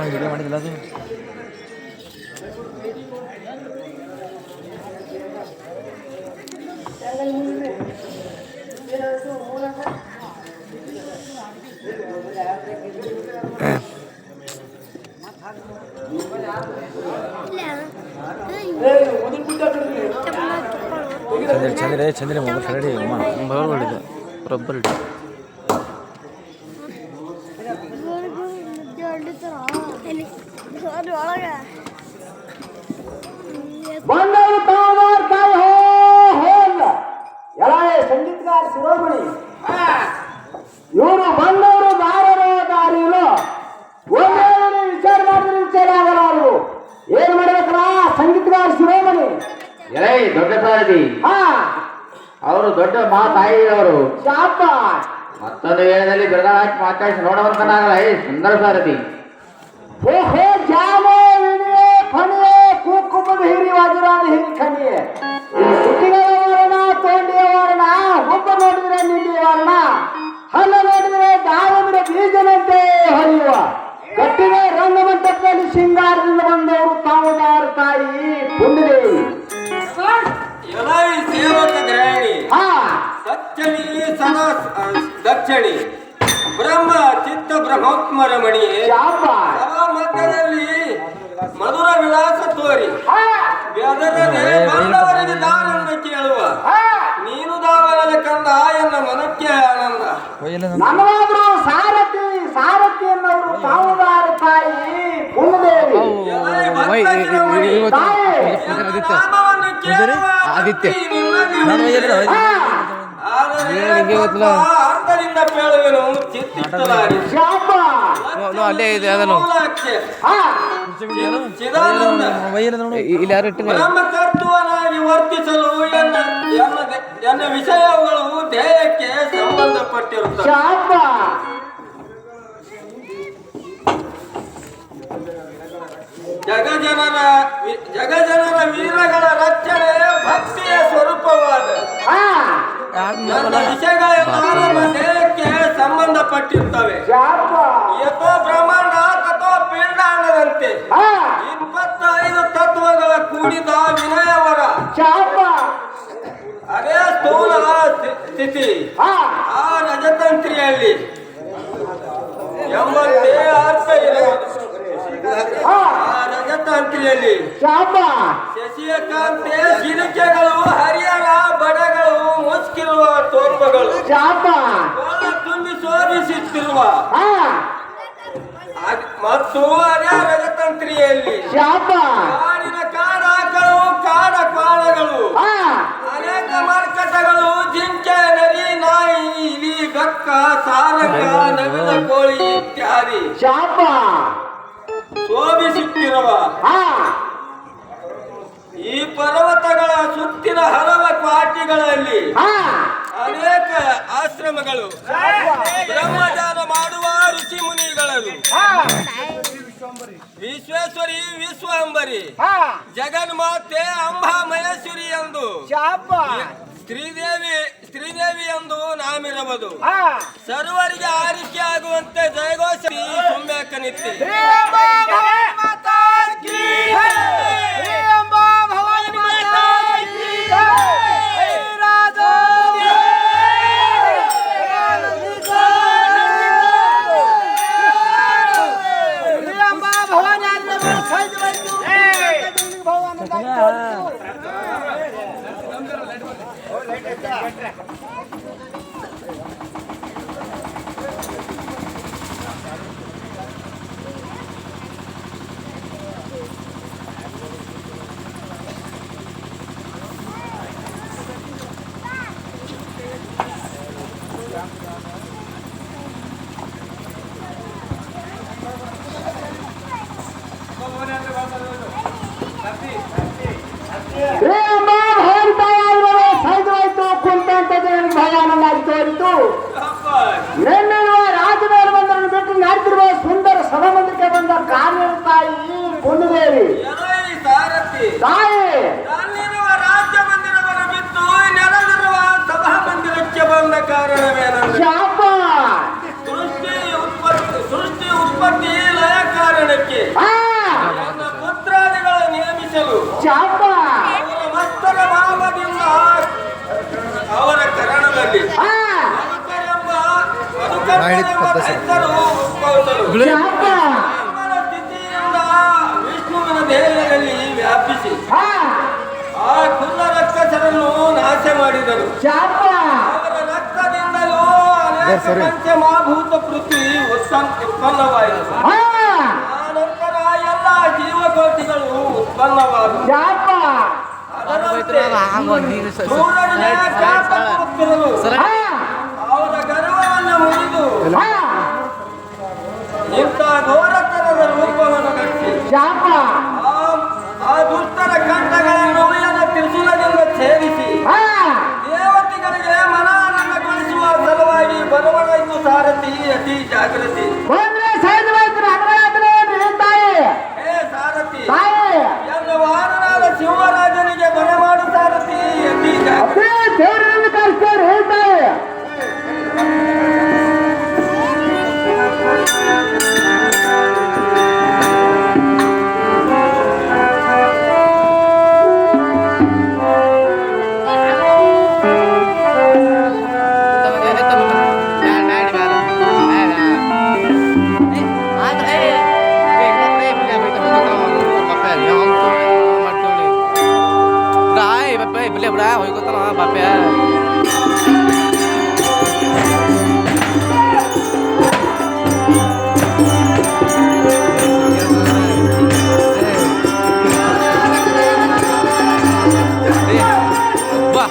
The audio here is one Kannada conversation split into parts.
ವಿಡಿಯೋ ಮಾಡಿದಿಲ್ಲ ಅದು ಚಂದ್ರ ಚಂದ್ರ ಮೊಬೈಲ್ ಬರೋದು ರಬ್ಬರ್ ಬಂದವರು ಎಲ್ಲ ಸಂಗೀತಗಾರ ಶಿರೋಮಣಿ ಇವರು ಬಂದವರು ದಾರಿಯಲ್ಲ ಒಂದೇ ವಿಚಾರ ಮಾಡಿದ್ರೆ ವಿಚಾರ ಆಗಲ್ಲ ಅವರು ಏನ್ ಮಾಡ್ಬೇಕಲ್ಲ ಸಂಗೀತಗಾರ ಶಿರೋಮಣಿ ಎಲೈ ದೊಡ್ಡ ಸಾರಥಿ ಅವರು ದೊಡ್ಡ ತಾಯಿಯವರು ಶಾಪ ಮತ್ತೊಂದು ವೇಳೆಯಲ್ಲಿ ಬಿರುಗಾಳ ಹಾಕಿ ಮಾತಾಡಿಸಿ ನೋಡವಂತನಾಗಲ್ಲ ಸುಂದರ ಸಾರಥಿ ಓಹೋ ಜಾಮೋ ವಿನಿಯೇ ಫಣಿಯೇ ಕುಂಕುಮದ ಹಿರಿ ವಜ್ರಾದ ಹಿರಿ ಖಣಿಯೇ ಹುಟ್ಟಿಗಳ ವರ್ಣ ತೋಂಡಿಯ ವರ್ಣ ಒಬ್ಬ ನೋಡಿದ್ರೆ ನಿಂಡಿಯ ವರ್ಣ ಹಲ್ಲ ನೋಡಿದ್ರೆ ದಾಳಂಬ್ರ ಬೀಜನಂತೆ ಹೊಳೆಯುವ ಕಟ್ಟಿಗೆ ರಂಗಮಂಟಪದಲ್ಲಿ ಶೃಂಗಾರದಿಂದ ಬಂದವರು ತಾವುದಾರ ತಾಯಿ ಪುಂಡದೇವಿ ಸೇವಕ ಗ್ರಹಣಿ ಸತ್ಯನಿ ಸದಾ ದಕ್ಷಿಣಿ ಬ್ರಹ್ಮ ಚಿತ್ತ ಬ್ರಹ್ಮೋತ್ಮರ ಮಣಿಯೇ ಸಭಾ ಮಧ್ಯದಲ್ಲಿ ಮಧುರ ವಿಲಾಸ ತೋರಿ ಬಂದವರಿಗೆ ದಾನನ್ನು ಕೇಳುವ ನೀನು ದಾವಲ ಕಂದ ಎನ್ನ ಮನಕ್ಕೆ ಆನಂದ ನನ್ನವಾದ್ರು ಸಾರಥಿ ಸಾರಥಿ ಎನ್ನುವರು ತಾವುದಾರ ತಾಯಿ ಪುಂಡದೇವಿ ಆದಿತ್ಯ ಅರ್ಥದಿಂದ ಕೇಳುವೆನು ಚಿತ್ತಿತ್ತಲಾರಿ ಅಲ್ಲೇ ಇದೆ ಅದನ್ನು ಇಲ್ಲಿ ಯಾರು ಬ್ರಹ್ಮತತ್ವನಾಗಿ ವರ್ತಿಸಲು ಎನ್ನ ವಿಷಯಗಳು ದೇಹಕ್ಕೆ ಸಂಬಂಧಪಟ್ಟಿರುತ್ತವೆ ಜಗಜನರ ವೀರಗಳ ರಕ್ಷಣೆ ಭಕ್ತಿಯ ಸ್ವರೂಪವಾದ ನನ್ನ ವಿಷಯಗಳೆಲ್ಲ ನಮ್ಮ ದೇಹಕ್ಕೆ ಸಂಬಂಧಪಟ್ಟಿರ್ತವೆ ಯಥೋ ಬ್ರಹ್ಮಾಂಡ ತಥೋ ಪಿಂಡಾಂಡದಂತೆ 25 ತತ್ವಗಳ ಕೂಡಿದ ವಿನಯವರ ಅದೇ ಸ್ಥೂಲ ಸ್ಥಿತಿ ಆ ರಜತಂತ್ರಿಯಲ್ಲಿ ಎಂಬಂತೆ ಅರ್ಥ ಇರುವುದು ರಜತಂತ್ರಿಯಲ್ಲಿ ಶಶಿಕಾಂತೆ ಸಿರಿಕೆಗಳು ಹರಿಹರ ಬಡಗಳು ಮುಸ್ಕಿರುವ ತೋರ್ಪಗಳು ತುಂಬಿ ಶೋಭಿಸುತ್ತಿರುವ ಮತ್ತು ಅದೇ ರಜತಂತ್ರಿಯಲ್ಲಿ ಕಾಡಿನ ಕಾಡಾಕಳು ಕಾಡ ಕಾಳಗಳು ಅನೇಕ ಮರ್ಕಟಗಳು ಜಿಂಕೆ ನರಿ ನಾಯಿ ಇಲಿ ಬೆಕ್ಕ ಸಾರಕ ನವಿಲ ಕೋಳಿ ಇತ್ಯಾದಿ ಶೋಭಿಸುತ್ತಿರುವ ಈ ಪರ್ವತಗಳ ಸುತ್ತಿನ ಹಲವು ಕ್ವಾಟಿಗಳಲ್ಲಿ ಅನೇಕ ಆಶ್ರಮಗಳು ಬ್ರಹ್ಮಚಾರ ಮಾಡುವ ಋಷಿ ಮುನಿಗಳು ವಿಶ್ವೇಶ್ವರಿ ವಿಶ್ವಂಬರಿ ಜಗನ್ಮಾತೆ ಅಂಬಾ ಮಹೇಶ್ವರಿ ಎಂದು ಶ್ರೀದೇವಿ ಎಂದು ನಾಮಿರಬಹುದು ಸರ್ವರಿಗೆ ಆರಿಕೆ ಆಗುವಂತೆ ಜಯಘೋಷ ಸುಮ್ಮೇಕನಿತ್ತಿ ರಾಜಮೇಲೆ ಬಂದನ್ನು ಬಿಟ್ಟು ನಡೆದಿರುವ ಸುಂದರ ಸಭಾಮಂದಿರಕ್ಕೆ ಬಂದ ಕಾರ್ಯ ತಾಯಿ ಪುಂಡದೇವಿ ತಾಯಿ ರಾಜ್ಯ ಮಂದಿರವನ್ನು ಬಿಟ್ಟು ನೆಲವಿರುವ ಸಭಾ ಮಂದಿರಕ್ಕೆ ಬಂದ ಕಾರಣವೇನೆಂದರೆ ಸೃಷ್ಟಿ ಉತ್ಪತ್ತಿ ಲಯ ಕಾರಣಕ್ಕೆ ಬ್ರಹ್ಮನ ಸ್ಥಿತಿಯಿಂದ ವಿಷ್ಣುವಿನ ದೇಹದಲ್ಲಿ ವ್ಯಾಪಿಸಿ ಆ ಕುಲ್ಲ ರಕ್ಕಸರನ್ನು ನಾಶ ಮಾಡಿದರು. ಅವರ ರಕ್ತದಿಂದಲೂ ಅನೇಕ ಪಂಚಮಹಾಭೂತ ಪೃಥ್ವಿ ಉತ್ಪನ್ನವಾಯಿತು. ಆನಂತರ ಎಲ್ಲ ಜೀವಕೋಟಿಗಳು ಉತ್ಪನ್ನವಾದವು. ಅದರಂತೆ ಸೂರ್ಯನೇ ಕಾಪಾಡುತ್ತಿರಲು ಅವರ ಗರ್ವವನ್ನು ಮುರಿದು ಇಂಥ ಘೋರತನದ ರೂಪವನ್ನು ಕಟ್ಟಿ ಆ ದುಷ್ಟರ ಕಂಠಗಳನ್ನು ಉಳಿಯದ ತ್ರಿಶೂಲದಿಂದ ಛೇದಿಸಿ ದೇವತೆಗಳಿಗೆ ಮನನಗೊಳಿಸುವ ಸಲುವಾಗಿ ಬರುವಣೈತು ಸಾರಥಿ ಅತಿ ಜಾಗೃತಿ. ಸಾರಥಿ ಎಲ್ಲ ವಾರನಾದ ಶಿವರಾಜನಿಗೆ ಬರಮಾಡು ಸಾರಥಿ ಅತಿ ಜಾಗೃತಿ. Boleh belah, hoi kau tahu apa ya? Wah.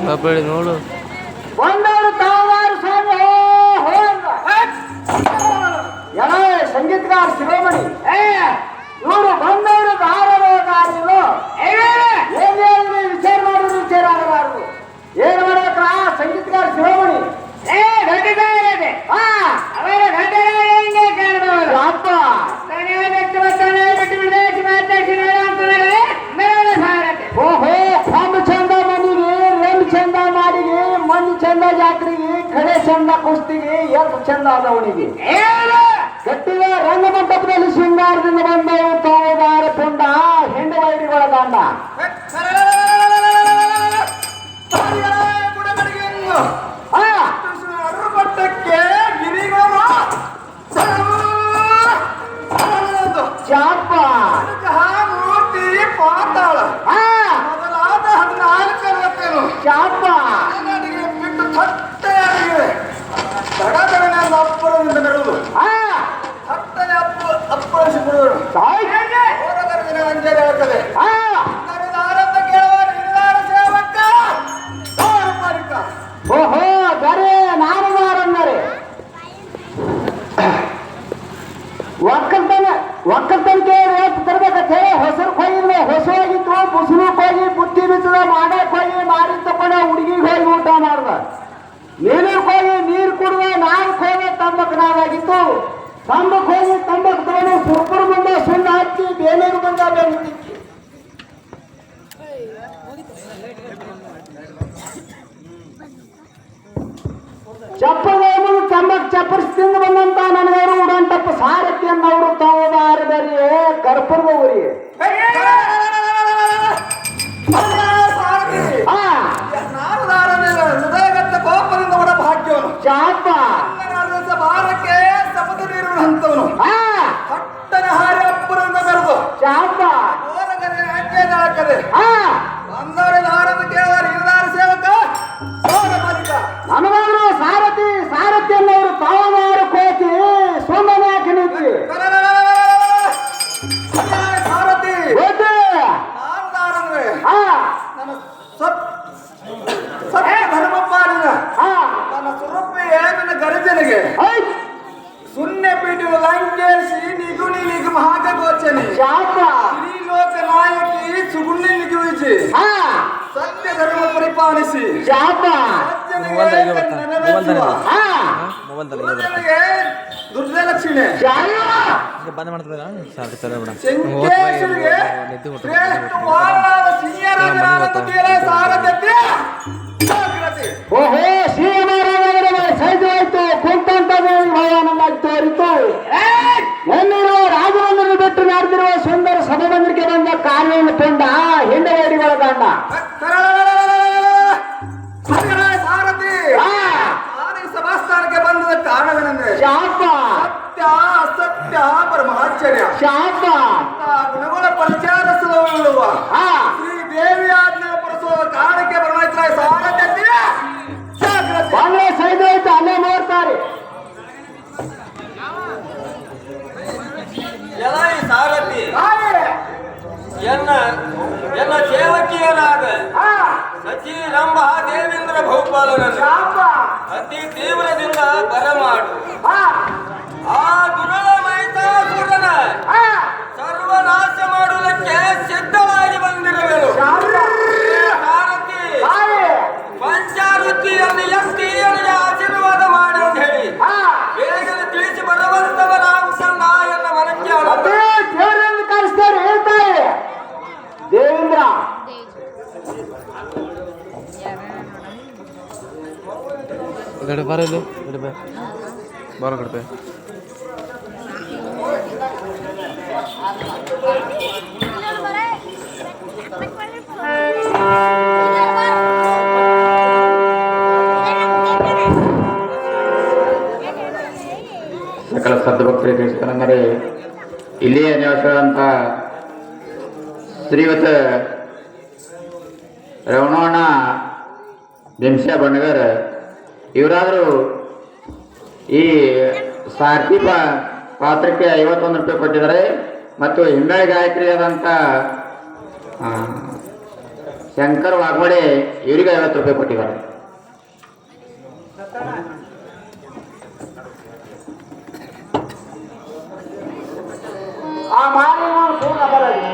Kabaddi ನೋಡು ಒಂದವರು ತಾವಾರು ಸ್ವಾಮಿ ಎಲ್ಲ ಸಂಗೀತಗಾರ ಶಿರೋಮಣಿ ಇವರು ಬಂದವರು ದಾರಿಗಳು ಏನ್ ವಿಚಾರ ಮಾಡಿದ್ರು ವಿಚಾರ ಆಗಬಾರದು. ಏನ್ ಮಾಡ್ಬೇಕ್ರ ಸಂಗೀತಗಾರ ಶಿರೋಮಣಿ ಓಹೋ ಕೊಂಬ ಚಂದ ಮನಿಗೆ ರೆಲ್ ಚಂದ ಮಾಡಿಗೆ ಮಣ್ಣು ಚಂದ ಜಾತ್ರೆಗೆ ಕಡೆ ಚಂದ ಎಷ್ಟು ಚಂದ ಆದವನಿಗೆ ಕಟ್ಟಿದ ರಂಗಮಂಟಪದಲ್ಲಿ ಶೃಂಗಾರದಿಂದ ಬಂದವು ತೋದಾರ ಪುಂಡ ಹೆಂಡ ವೈರಿಗಳ ದಂಡ ಅರುಪಟ್ಟಕ್ಕೆ ಗಿರಿಗಳು ಚಾಪ ಮೂರ್ತಿ ಪಾತಾಳ ಮೊದಲಾದ 14 ಚಾಪ ಬಿಟ್ಟು ಥಟ್ಟೆಯಾಗಿದೆ ತಡದಡನೆ ಅಪ್ಪರದಿಂದ ನಡೆಯುವುದು ಥಟ್ಟನೆ ಅಪ್ಪಳಿಸಿಬಿಡುವರು ಹೋರಾಟದ ಅಂಜನೆ ಆಗ್ತದೆ ಆರಂಭ ಕೇಳುವ ನಿರ್ಧಾರ ಸೇವಕ ಮಾಲಿಕ ಓಹೋ ಬರೇ ನಾನು ಮಾರಂದರೆ ಒಕ್ಕಲ್ತನಕ್ಕೆ ರೇಟ್ ತರ್ಬೇಕಂತ ಹೇಳಿ ಹೊಸರು ಕೊಯ್ಯಿದ್ರೆ ಹೊಸವಾಗಿತ್ತು ಮುಸುಲು ಹೋಗಿ ಬುತ್ತಿ ಬಿತ್ತದ ಮಾಡಕ್ ಹೋಗಿ ಮಾರಿ ತಕೊಂಡ ಹುಡುಗಿಗೆ ಹೋಗಿ ಊಟ ಮಾಡ್ದ ನೀರಿಗೆ ಹೋಗಿ ನೀರು ಕುಡ್ದ ನಾಲ್ಕು ಹೋಗಿ ತಂಬಕ್ ನಾವಾಗಿತ್ತು ತಂಬಕ್ ಹೋಗಿ ತಂಬಕ್ ತಗೊಂಡು ಸುರ್ಪುರ್ ಬಂದ ಸುಣ್ಣ ಹಚ್ಚಿ ಬೇಲೂರು ಬಂದ ಬೆಂಕಿ ತಿಕ್ಕಿ ಚಪ್ಪಗಳು ತಂಬಕ್ ಚಪ್ಪರ್ಸ್ ತಿಂದು ಬಂದಂತ ನನಗವರು ಉಡಂಟಪ್ಪ ಸಾರಥಿ ಅನ್ನವರು ತೋದಾರ ಬರೀ ಕರ್ಪುರ್ಗ ಊರಿ ಹೃದಯಗತ ಕೋಪದಿಂದ ಒಡ ಭಾಗ್ಯವನು ಚಾಪ ಭಾರಕ್ಕೆ ಸಪದ ನೀರು ಹಂತವನು ಪಟ್ಟನೆ ಹಾರಿ ಅಪ್ಪರಿಂದ ಬೆಳೆದು ಚಾಪ ಹೋರಗರೆ ಅಜ್ಜೆ ನಾಲ್ಕದೆ ಬಂದವರ ಆರಂಭ ಕೇಳುವ ನಿರ್ಧಾರ ಸೇವಕ ಮಾಲಿಕ ನನಗವರು ಸಾರಥಿ ಅನ್ನವರು ತೋದಾರ ಕೋತಿ ಸೋಮನ ಯಾಕೆ ನಿಂತಿ ಸಾರಥಿ ಗೊತ್ತೇ ನಾರದಾರಂದ್ರೆ ನನ್ನ ಸತ್ಯ ಧರ್ಮಪಾಲಿನ ನನ್ನ ಸುರಪ್ಪಿ ನನ್ನ ಗರಜನಿಗೆ ಸುನ್ನೆ ಪೀಠಿನ ಲಂಕೇಶಿ ನಿಗುಣಿ ನಿಗಮ ಹಾಕಗೋಚನೆ ಚಾಪ ಶ್ರೀಲೋಕ ನಾಯಕಿ ಸುಗುಣಿ ನಿಗುವಿಸಿ ಸತ್ಯ ಧರ್ಮ ಪರಿಪಾಲಿಸಿ ಚಾಪ ದುರ್ಜಲಕ್ಷಿಣೆ ಬಂದ್ ಮಾಡ್ತದ ಶಂಕೇಶ್ವರಿಗೆ ಶ್ರೇಷ್ಠವಾದ ಸಿಂಹರಾಜ ಸಾರಥ್ಯತೆ ಜಾಗೃತಿ ಓಹೋ ಶ್ರೀಮಹಾರಾಜರ ಸೈಜವಾಯ್ತು ಕುಂತಂತ ಭಯಾನಂದ ತೋರಿತು ಎಲ್ಲಿರುವ ರಾಜವಂದರು ಬಿಟ್ಟು ನಡೆದಿರುವ ಸುಂದರ ಸಭಾಬಂಧಕ್ಕೆ ಬಂದ ಕಾರ್ಯವನ್ನು ಕೊಂಡ ಹಿಂಡವೇಡಿಗಳ ದಂಡ ಸಾರಥಿ ಸಭಾಸ್ಥಾನಕ್ಕೆ ಬಂದ ಕಾರಣವೇನೆಂದ್ರೆ ಶಾಪ ಸತ್ಯ ಅಸತ್ಯ ಪರಮಾಶ್ಚರ್ಯ ಶಾಪ ಗುಣಗಳ ಪರಿಚಾರಿಸುವ ಶ್ರೀ ದೇವಿ ಆಜ್ಞೆ ಪಡಿಸುವ ಕಾರಣಕ್ಕೆ ಪರಮಾತ್ರ ಸಾರಥ್ಯ ಜಾಗೃತಿ ಬಂದ್ರೆ ಸೈಜವಾಯ್ತು ಅಲ್ಲೇ ನೋಡ್ತಾರೆ ಎಲೈ ಸಾರಥಿ ಎನ್ನ ಸೇವಕಿಯರಾದ ಸಚಿರಂಭ ದೇವೇಂದ್ರ ಭೂಪಾಲನನ್ನು ಅತಿ ತೀವ್ರದಿಂದ ಬರಮಾಡು ಆ ದುರಳ ಮೈತಾಸುರನ ಸರ್ವನಾಶ ಮಾಡುವುದಕ್ಕೆ ಸಿದ್ಧವಾಗಿ ಬಂದಿರುವೆನು ಸಾರಥಿ ಪಂಚಾವೃತ್ತಿಯನ್ನು ಎತ್ತಿ ನನಗೆ ಆಶೀರ್ವಾದ ಮಾಡಿ ಅಂತ ಹೇಳಿ ಬೇಗನೆ ತಿಳಿಸಿ ಬರುವಂತವ ನಾವು ಸಣ್ಣ ಎನ್ನ ಮನಕ್ಕೆ ದೇವರನ್ನು ಕಳಿಸ್ತಾರೆ ಹೇಳ್ತಾರೆ ದೇವೇಂದ್ರ ಗಡೆ ಬರಲು ಗಡೆ ಬಾರ ಗಡೆ ಸಕಲ ಸದ್ಭಕ್ತರಿಗೆ ತಿಳಿಸ್ತಾನೆಂದರೆ ಇಲ್ಲಿಯೇ ನಿವಾಸದಂತ ಶ್ರೀವತ ರವಣೋಣ ಭೀಮಸೆ ಬಣ್ಣಗರ್ ಇವರಾದರೂ ಈ ಸಾರ್ಥಿ ಪಾತ್ರಕ್ಕೆ 51 ರೂಪಾಯಿ ಕೊಟ್ಟಿದ್ದಾರೆ ಮತ್ತು ಹಿಮ್ಮೇಳ ಗಾಯಕರಿಯಾದಂಥ ಶಂಕರ್ ವಾಗ್ಮಡೆ ಇವರಿಗೆ 50 ರೂಪಾಯಿ ಕೊಟ್ಟಿದ್ದಾರೆ. ಆ ಮಾರಿ ಪೂರ್ಣ ಬರಲಿ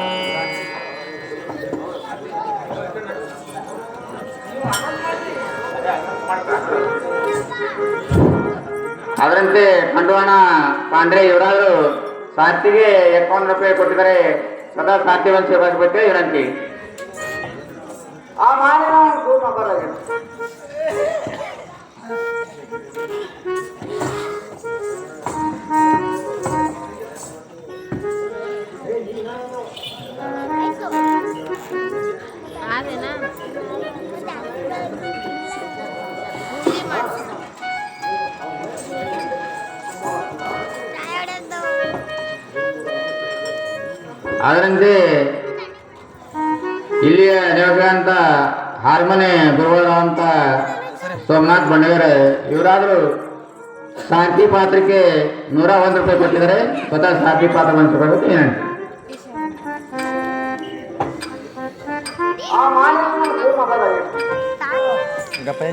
ಅದರಂತೆ ಕಂಡುವಣ ಪಾಂಡ್ರೆ ಇವರಾದರೂ ಸಾರ್ಥಿಗೆ 51 ರೂಪಾಯಿ ಕೊಟ್ಟಿದ್ದಾರೆ. ಸದಾ ಸಾರ್ಥಿವನ್ನು ಸೇವಿಸಬೇಕು ವಿನಂತಿ. ಆ ಮಾರಿ ಪೂರ್ಣ ಬರಲಿ ಅದರಂತೆ ಇಲ್ಲಿಯ ನಿವಾಸಿಗಳಂತ ಹಾರ್ಮೋನಿ ಗುರುಗಳಾದಂಥ ಸೋಮನಾಥ್ ಬಂಡಗರ ಇವರಾದರೂ ಶಾಂತಿ ಪಾತ್ರಕ್ಕೆ 101 ರೂಪಾಯಿ ಕೊಟ್ಟಿದ್ದಾರೆ. ಸ್ವತಃ ಶಾಂತಿ ಪಾತ್ರ ಹಂಚ್ಕೊಳ್ಬೇಕು ಏನಂತ ಆ ಮಾಲೀಕನ ಫೋನ್ ಮಾತಾಡೋದು. ಗಪ್ಪ